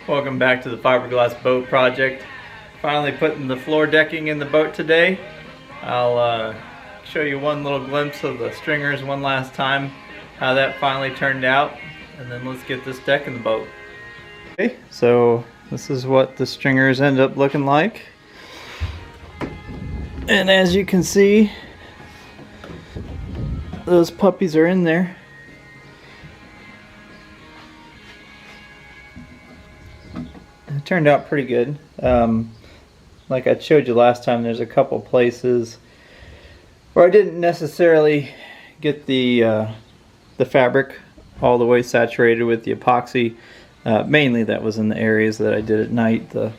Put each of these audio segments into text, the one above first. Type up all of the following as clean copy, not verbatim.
Welcome back to the fiberglass boat project. Finally putting the floor decking in the boat today. I'll show you one little glimpse of the stringers one last time, how that finally turned out, and then let's get this deck in the boat. Okay, so this is what the stringers end up looking like. And as you can see, those puppies are in there. It turned out pretty good. Like I showed you last time, there's a couple places where I didn't necessarily get the fabric all the way saturated with the epoxy. Mainly that was in the areas that I did at night. The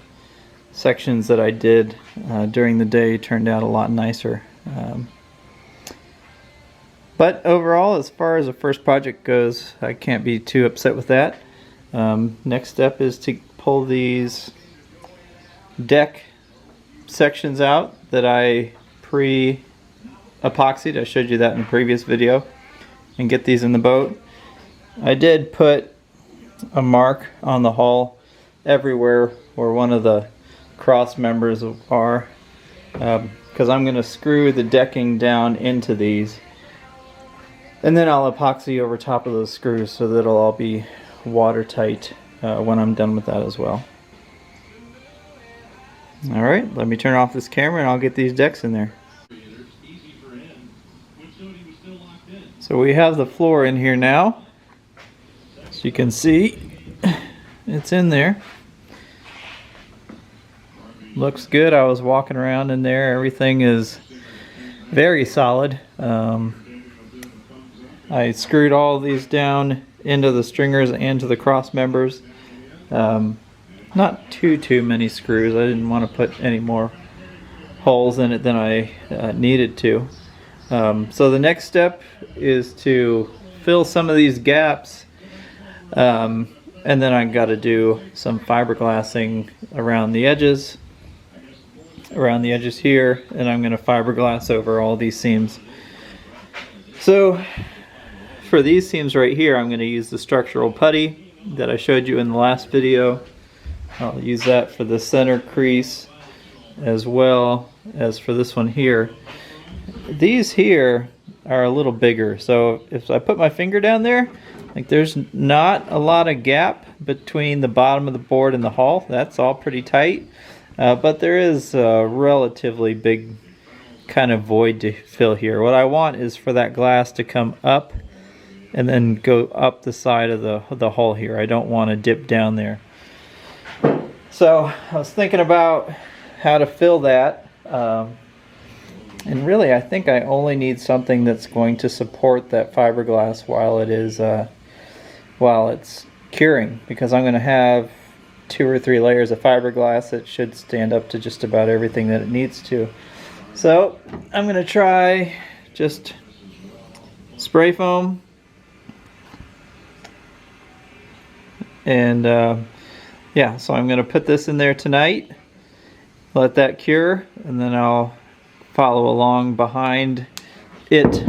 sections that I did during the day turned out a lot nicer. But overall, as far as the first project goes, I can't be too upset with that. Next step is to pull these deck sections out that I pre-epoxied. I showed you that in the previous video, and get these in the boat. I did put a mark on the hull everywhere where one of the cross members are, because I'm going to screw the decking down into these, and then I'll epoxy over top of those screws so that it'll all be watertight when I'm done with that as well. Alright, let me turn off this camera and I'll get these decks in there. So we have the floor in here now. As you can see, it's in there. Looks good. I was walking around in there. Everything is very solid. I screwed all these down into the stringers and to the cross members. Not too many screws. I didn't want to put any more holes in it than I needed to. So the next step is to fill some of these gaps, and then I got to do some fiberglassing around the edges here, and I'm going to fiberglass over all these seams. So for these seams right here, I'm going to use the structural putty that I showed you in the last video. I'll use that for the center crease as well as for this one here. These here are a little bigger, so if I put my finger down there, like, there's not a lot of gap between the bottom of the board and the hull. That's all pretty tight, but there is a relatively big kind of void to fill here. What I want is for that glass to come up and then go up the side of the hull here. I don't want to dip down there. So I was thinking about how to fill that, and really I think I only need something that's going to support that fiberglass while it's curing, because I'm going to have 2 or 3 layers of fiberglass that should stand up to just about everything that it needs to. So I'm going to try just spray foam and yeah, so I'm going to put this in there tonight, let that cure, and then I'll follow along behind it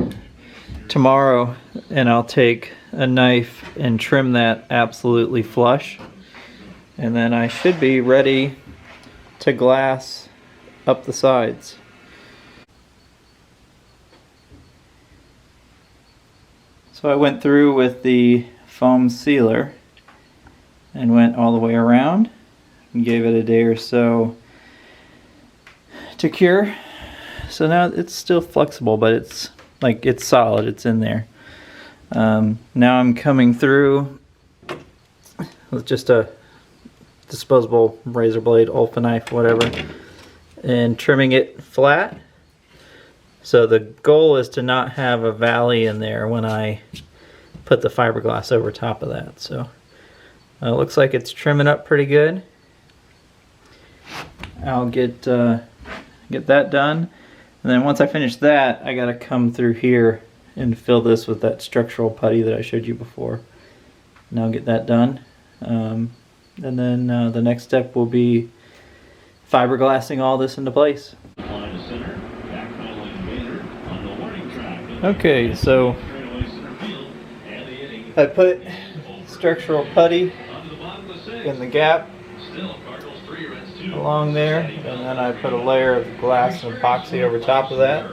tomorrow, and I'll take a knife and trim that absolutely flush, and then I should be ready to glass up the sides. So I went through with the foam sealer and went all the way around and gave it a day or so to cure. So now it's still flexible, but it's solid, it's in there. Now I'm coming through with just a disposable razor blade, Olfa knife, whatever, and trimming it flat. So the goal is to not have a valley in there when I put the fiberglass over top of that. So it looks like it's trimming up pretty good. I'll get that done, and then once I finish that, I gotta come through here and fill this with that structural putty that I showed you before, and I'll get that done. And then the next step will be fiberglassing all this into place. Okay, so I put structural putty in the gap along there, and then I put a layer of glass and epoxy over top of that.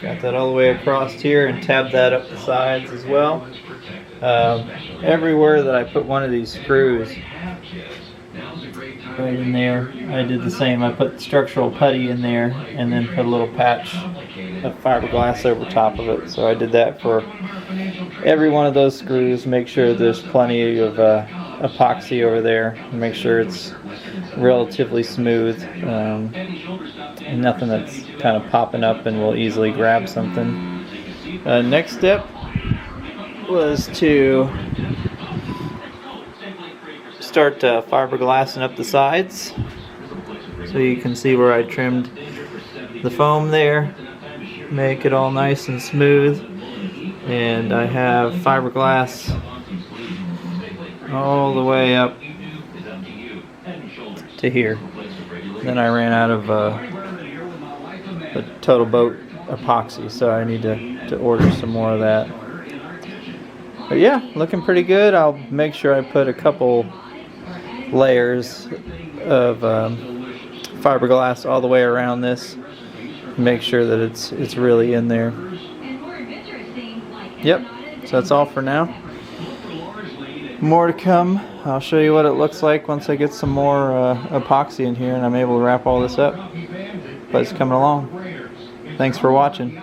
Got that all the way across here and tabbed that up the sides as well. Everywhere that I put one of these screws right in there, I did the same. I put structural putty in there and then put a little patch of fiberglass over top of it. So I did that for every one of those screws. Make sure there's plenty of epoxy over there. Make sure it's relatively smooth and nothing that's kind of popping up and will easily grab something. Next step was to start fiberglassing up the sides. So you can see where I trimmed the foam there, make it all nice and smooth, and I have fiberglass all the way up to here. Then I ran out of the Total Boat epoxy, so I need to order some more of that. But yeah, looking pretty good. I'll make sure I put a couple layers of fiberglass all the way around this. Make sure that it's really in there. Yep, so that's all for now. More to come. I'll show you what it looks like once I get some more epoxy in here and I'm able to wrap all this up. But it's coming along. Thanks for watching.